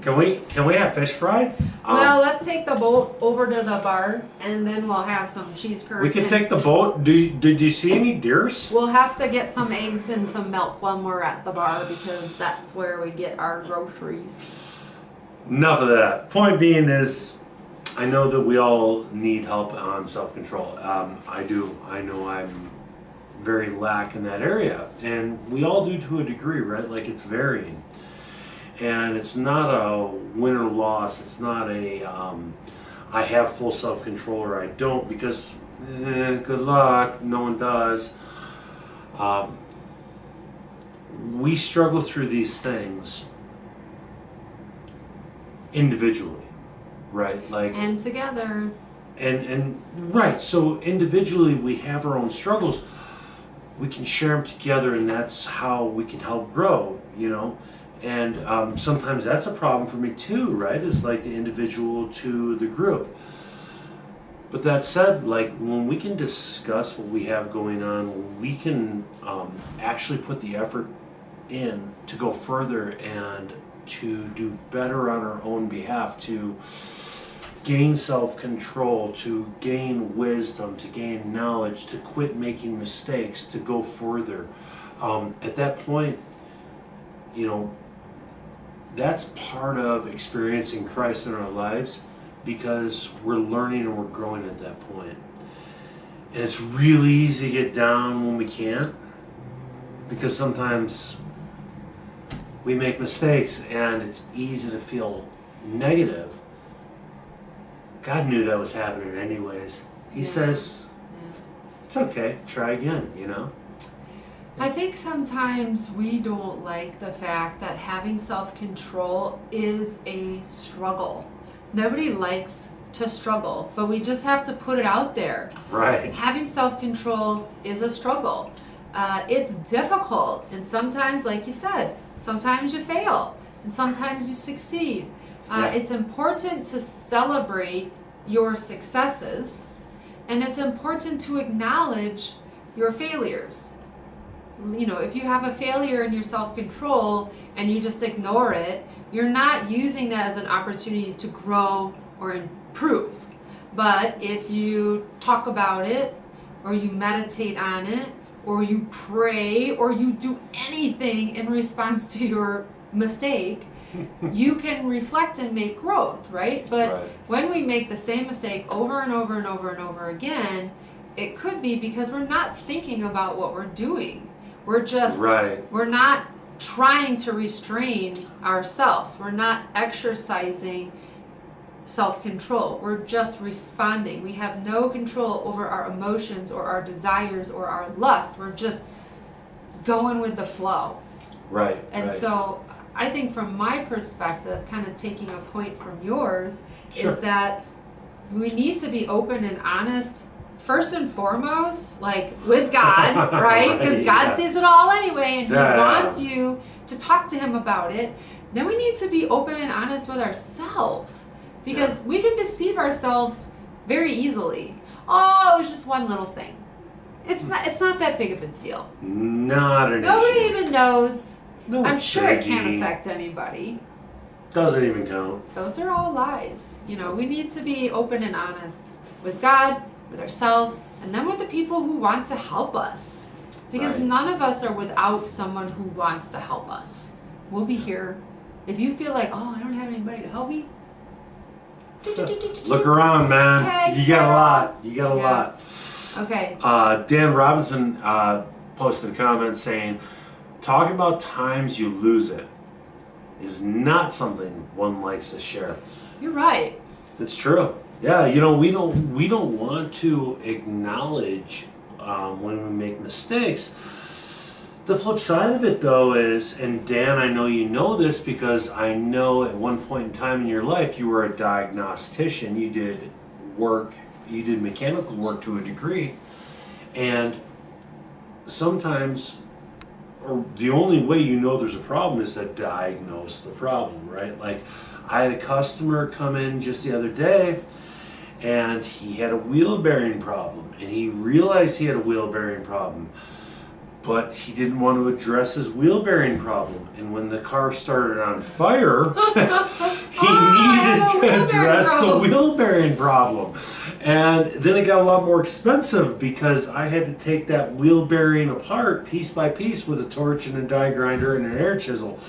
Can we have fish fry? Well, let's take the boat over to the bar and then we'll have some cheese curds. We can and take the boat. Did you see any deers? We'll have to get some eggs and some milk when we're at the bar because that's where we get our groceries. Enough of that. Point being is, I know that we all need help on self-control. I do. I know I'm very lack in that area. And we all do to a degree, right? Like it's varying. And it's not a win or loss. It's not a I have full self-control or I don't because good luck. No one does. We struggle through these things individually, right? Like And together. and right. So individually we have our own struggles. We can share them together, and that's how we can help grow. And sometimes that's a problem for me too, right? Is like the individual to the group. But that said, like when we can discuss what we have going on, when we can actually put the effort in to go further and to do better on our own behalf, to gain self-control, to gain wisdom, to gain knowledge, to quit making mistakes, to go further. At that point, that's part of experiencing Christ in our lives because we're learning and we're growing at that point. And it's really easy to get down when we can't because sometimes we make mistakes and it's easy to feel negative. God knew that was happening anyways. He says, it's okay, try again, I think sometimes we don't like the fact that having self-control is a struggle. Nobody likes to struggle, but we just have to put it out there. Right. Having self-control is a struggle. It's difficult, and sometimes, like you said, sometimes you fail, and sometimes you succeed. It's important to celebrate your successes, and it's important to acknowledge your failures. If you have a failure in your self-control and you just ignore it, you're not using that as an opportunity to grow or improve. But if you talk about it, or you meditate on it, or you pray, or you do anything in response to your mistake, you can reflect and make growth, right? But when we make the same mistake over and over and over and over again, it could be because we're not thinking about what we're doing. We're just, we're not trying to restrain ourselves. We're not exercising self-control. We're just responding. We have no control over our emotions or our desires or our lusts. We're just going with the flow. And so I think from my perspective, kind of taking a point from yours, is that we need to be open and honest first and foremost, like with God, right? Because God sees it all anyway, and He wants you to talk to Him about it. Then we need to be open and honest with ourselves, because we can deceive ourselves very easily. Oh, it was just one little thing. It's not that big of a deal. Not an Nobody issue. even knows. No, I'm sure it can't affect anybody. Doesn't even count. Those are all lies. You know, we need to be open and honest with God, with ourselves, and then with the people who want to help us. Because none of us are without someone who wants to help us. We'll be here. If you feel like, oh, I don't have anybody to help me, look around, man. Okay, you got a lot. You got a lot. Okay. Dan Robinson posted a comment saying, talking about times you lose it is not something one likes to share. You're right. It's true. Yeah, you know, we don't want to acknowledge when we make mistakes. The flip side of it, though, is, and Dan, I know you know this because I know at one point in time in your life you were a diagnostician. You did mechanical work to a degree, and sometimes, or the only way you know there's a problem is to diagnose the problem, right? Like, I had a customer come in just the other day, and he had a wheel bearing problem, and he realized he had a wheel bearing problem, but he didn't want to address his wheel bearing problem. And when the car started on fire, he needed to address the wheel bearing problem. And then it got a lot more expensive because I had to take that wheel bearing apart piece by piece with a torch and a die grinder and an air chisel.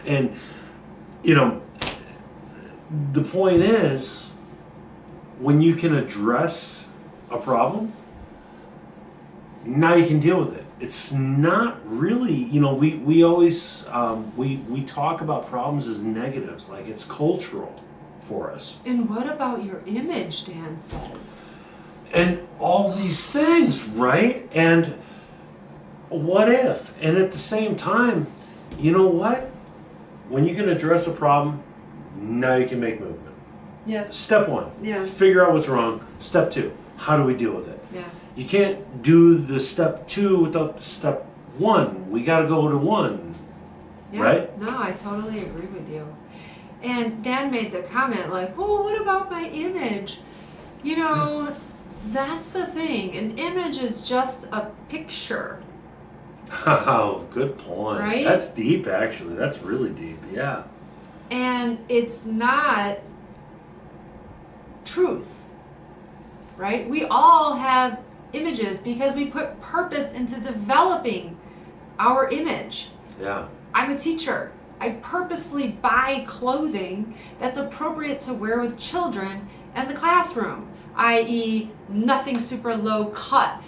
And, you know, the point is, when you can address a problem, now you can deal with it. It's not really, you know, we always, we talk about problems as negatives, like it's cultural for us. And what about your image, Dan says? And all these things, right? And what if? And at the same time, you know what? When you can address a problem, now you can make movement. Yeah. Step one, Yeah. figure out what's wrong. Step two, how do we deal with it? Yeah. You can't do the step two without the step one. We got to go to one, Yeah. right? No, I totally agree with you. And Dan made the comment like, oh, what about my image? You know, that's the thing. An image is just a picture. Oh, good point. Right? That's deep, actually. That's really deep, yeah. And it's not truth, right? We all have images because we put purpose into developing our image. Yeah. I'm a teacher. I purposefully buy clothing that's appropriate to wear with children in the classroom, i.e. nothing super low cut.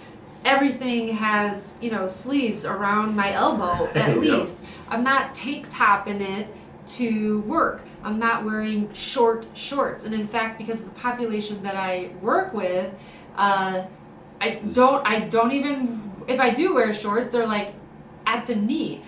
Everything has, you know, sleeves around my elbow at least. I'm not tank topping it to work. I'm not wearing short shorts. And in fact, because of the population that I work with, I don't even, if I do wear shorts, they're like at the knee.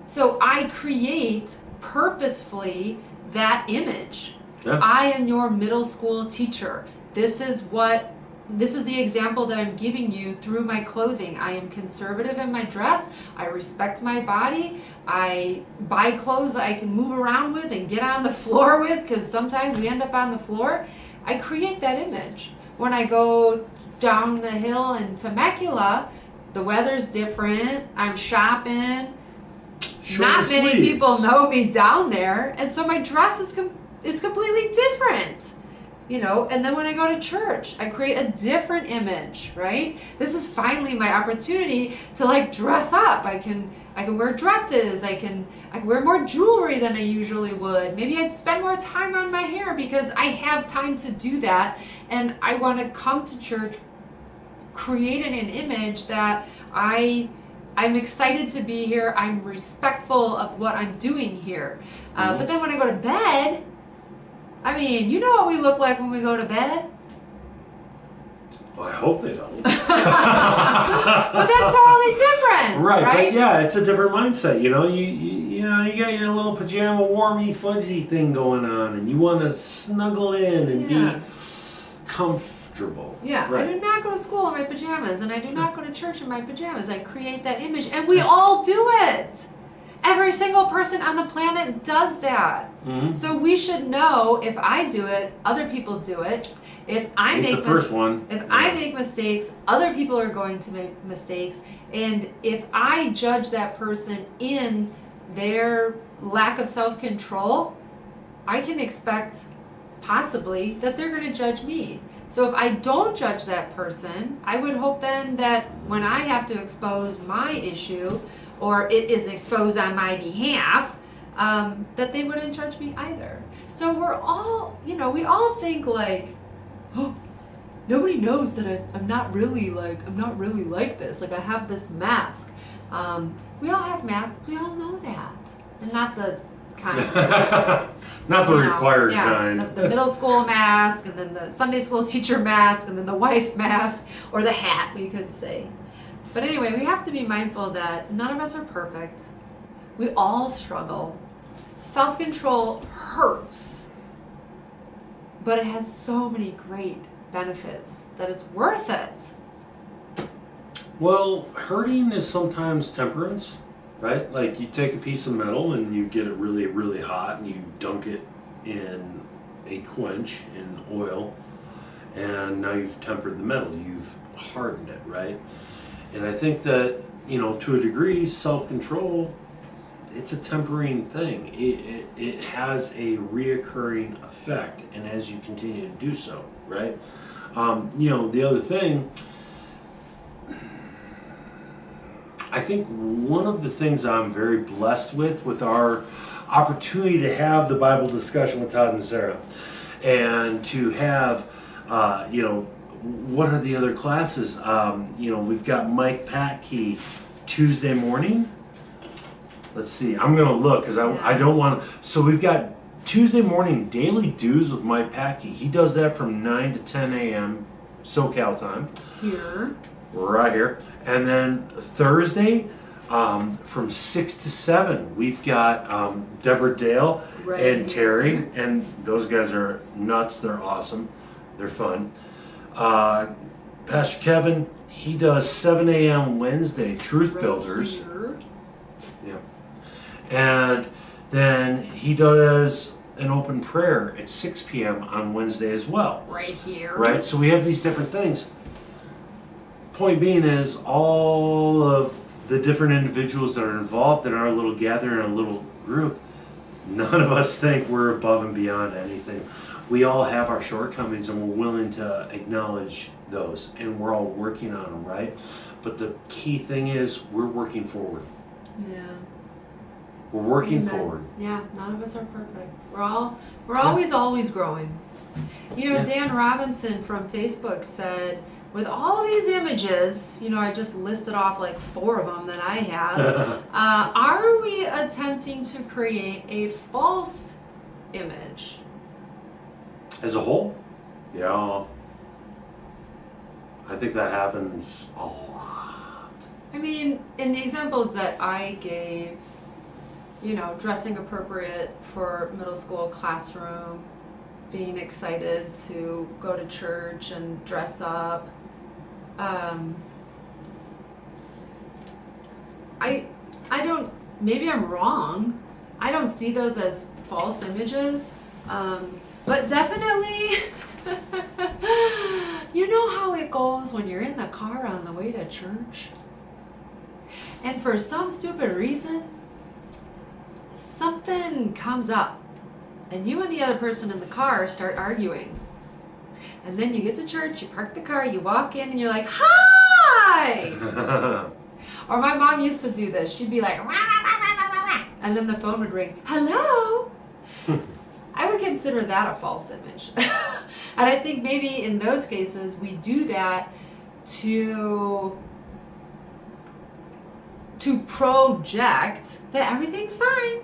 So I create purposefully that image. Yeah. I am your middle school teacher. This is the example that I'm giving you through my clothing. I am conservative in my dress. I respect my body. I buy clothes that I can move around with and get on the floor with, because sometimes we end up on the floor. I create that image. When I go down the hill in Temecula, the weather's different. I'm shopping. Not many people know me down there, and so my dress is completely different. And then when I go to church, I create a different image, right? This is finally my opportunity to like dress up. I can wear dresses. I can wear more jewelry than I usually would. Maybe I'd spend more time on my hair because I have time to do that. And I want to come to church creating an image that I'm excited to be here. I'm respectful of what I'm doing here. But then when I go to bed, I mean, you know what we look like when we go to bed? Well, I hope they don't. But that's totally different, Right, right? but yeah, it's a different mindset. You got your little pajama warmy fuzzy thing going on, and you want to snuggle in and be comfortable. Yeah, right. I do not go to school in my pajamas, and I do not go to church in my pajamas. I create that image, and we all do it. Every single person on the planet does that. Mm-hmm. So we should know if I do it, other people do it. If I I make mistakes, other people are going to make mistakes. And if I judge that person in their lack of self-control, I can expect possibly that they're going to judge me. So if I don't judge that person, I would hope then that when I have to expose my issue, or it is exposed on my behalf, that they wouldn't judge me either. So we're all, we all think like, oh, nobody knows that I'm not really like this. Like I have this mask. We all have masks. We all know that, and not the kind. Not the required kind. The middle school mask, and then the Sunday school teacher mask, and then the wife mask, or the hat, we could say. But anyway, we have to be mindful that none of us are perfect. We all struggle. Self-control hurts, but it has so many great benefits that it's worth it. Well, hurting is sometimes temperance, right? Like you take a piece of metal and you get it really, really hot and you dunk it in a quench in oil, and now you've tempered the metal, you've hardened it, right? And I think that, to a degree, self-control, it's a tempering thing. It has a reoccurring effect, and as you continue to do so, right? The other thing, I think one of the things I'm very blessed with our opportunity to have the Bible discussion with Todd and Sarah, and to have, what are the other classes? We've got Mike Patkey Tuesday morning. Let's see. I'm going to look because I don't want to. So we've got Tuesday morning Daily Dues with Mike Patkey. He does that from 9 to 10 a.m. SoCal time. Here. Right here. And then Thursday from 6 to 7, we've got Deborah Dale and Terry. And those guys are nuts. They're awesome. They're fun. Pastor Kevin, he does 7 a.m. Wednesday, Truth Builders. Here. Yeah. And then he does an open prayer at 6 p.m. on Wednesday as well. Right here. Right? So we have these different things. Point being is all of the different individuals that are involved in our little gathering, our little group, none of us think we're above and beyond anything. We all have our shortcomings and we're willing to acknowledge those, and we're all working on them, right? But the key thing is we're working forward. Yeah. We're working Amen. forward. Yeah, none of us are perfect. We're always growing. Dan Robinson from Facebook said, with all these images, I just listed off like 4 of them that I have, are we attempting to create a false image? As a whole? Yeah. I think that happens a lot. I mean, in the examples that I gave, dressing appropriate for middle school classroom, being excited to go to church and dress up. I don't, maybe I'm wrong. I don't see those as false images. But definitely, you know how it goes when you're in the car on the way to church? And for some stupid reason, something comes up. And you and the other person in the car start arguing. And then you get to church, you park the car, you walk in, and you're like, hi! Or my mom used to do this. She'd be like, rah, rah, rah, rah, rah, rah, and then the phone would ring, hello? I would consider that a false image. And I think maybe in those cases, we do that to project that everything's fine.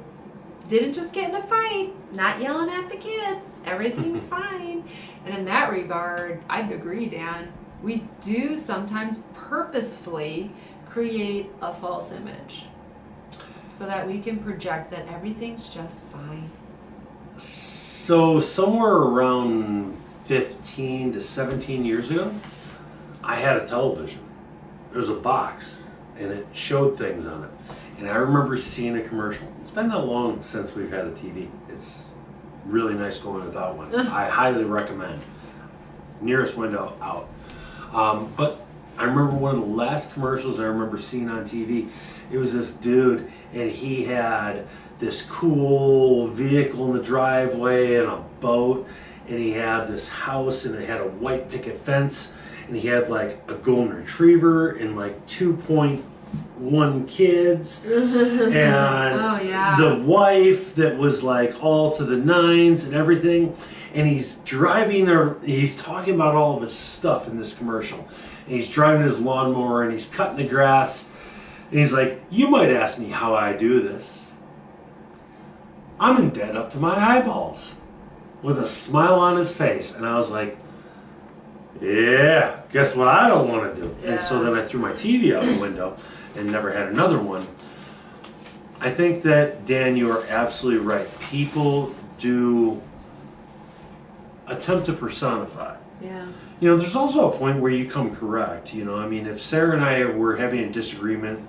Didn't just get in a fight, not yelling at the kids, everything's fine. And in that regard, I'd agree, Dan. We do sometimes purposefully create a false image so that we can project that everything's just fine. So somewhere around 15 to 17 years ago, I had a television. There was a box, and it showed things on it. And I remember seeing a commercial. It's been that long since we've had a TV. It's really nice going without one. I highly recommend. Nearest window out. But I remember one of the last commercials I remember seeing on TV. It was this dude, and he had this cool vehicle in the driveway and a boat, and he had this house, and it had a white picket fence, and he had like a golden retriever and like 2.1 kids and Oh, yeah. the wife that was like all to the nines and everything. And he's driving, or he's talking about all of his stuff in this commercial. And he's driving his lawnmower and he's cutting the grass. And he's like, you might ask me how I do this. I'm in debt up to my eyeballs, with a smile on his face. And I was like, yeah, guess what I don't want to do. Yeah. And so then I threw my TV out the window and never had another one. I think that, Dan, you are absolutely right. People do attempt to personify. Yeah. You know, there's also a point where you come correct. You know, I mean, if Sarah and I were having a disagreement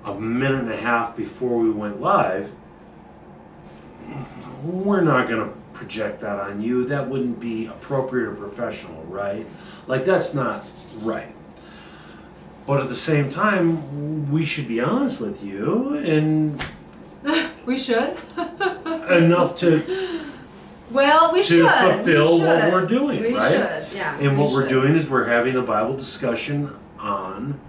a minute and a half before we went live, we're not going to project that on you. That wouldn't be appropriate or professional, right? Like, that's not right. But at the same time, we should be honest with you, and We should. enough to Well, we should. fulfill We what should. we're doing, We right? should, yeah. And we what we're should. doing is we're having a Bible discussion on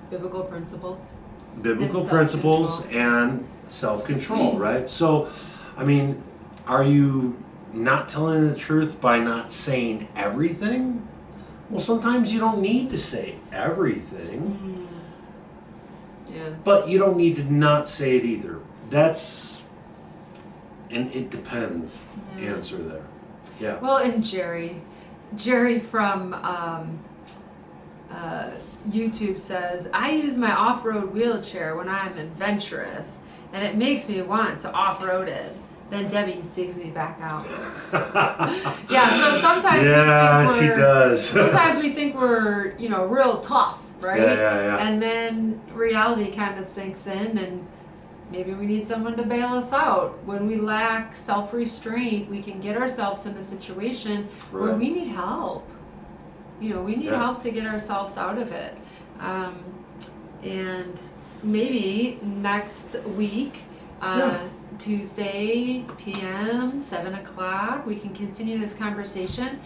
Biblical principles. biblical And principles self-control. and self-control, right? So, I mean, are you not telling the truth by not saying everything? Well, sometimes you don't need to say everything, Yeah. but you don't need to not say it either. That's an it depends Yeah. answer there. Yeah. Well, and Jerry from YouTube says, I use my off-road wheelchair when I'm adventurous, and it makes me want to off-road it. Then Debbie digs me back out. Yeah, so sometimes Yeah, we think she does. sometimes we think we're, real tough, right? Yeah. And then reality kind of sinks in, and maybe we need someone to bail us out. When we lack self-restraint, we can get ourselves in a situation where Right. we need help. We need Yeah. help to get ourselves out of it. And maybe next week, Tuesday PM, 7 o'clock, we can continue this conversation.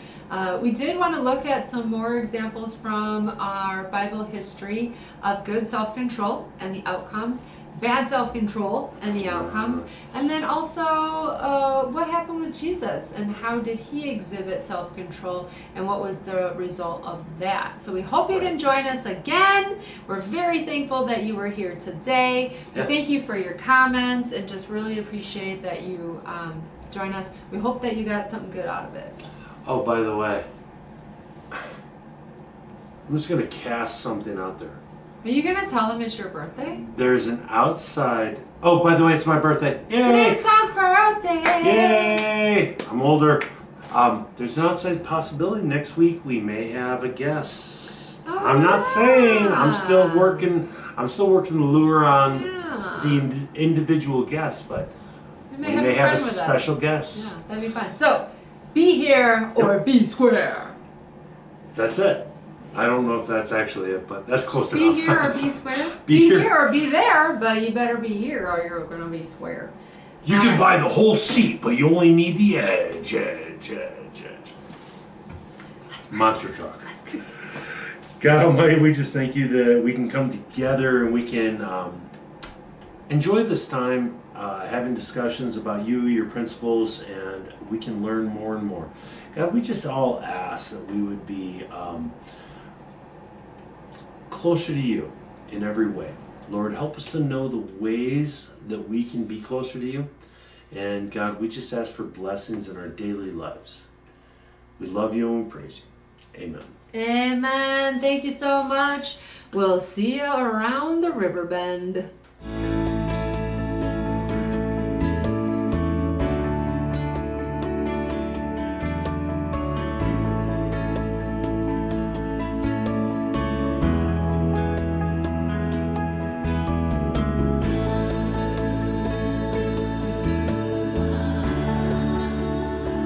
We did want to look at some more examples from our Bible history of good self-control and the outcomes, bad self-control and the outcomes, and then also what happened with Jesus and how did he exhibit self-control and what was the result of that. So we hope you can join us again. We're very thankful that you were here today. We Yeah. thank you for your comments and just really appreciate that you join us. We hope that you got something good out of it. Oh, by the way, I'm just going to cast something out there. Are you going to tell them it's your birthday? There's an outside. Oh, by the way, it's my birthday. Yay! Today's Todd's birthday! Yay! I'm older. There's an outside possibility next week we may have a guest. Oh, I'm not saying. I'm still yeah. working. I'm still working the lure on Yeah. the individual guests, but We we may have a friend with us. special guest. Yeah, that'd be fun. So, be here or be square. That's it. I don't know if that's actually it, but that's close Be enough. here or be square. Be Be here. here or be there, but you better be here or you're gonna be square. You can buy the whole seat, but you only need the edge. Monster truck. That's good. God Almighty, we just thank you that we can come together and we can enjoy this time having discussions about you, your principles, and we can learn more and more. God, we just all ask that we would be closer to you in every way. Lord, help us to know the ways that we can be closer to you. And God, we just ask for blessings in our daily lives. We love you and we praise you. Amen. Amen. Thank you so much. We'll see you around the river bend.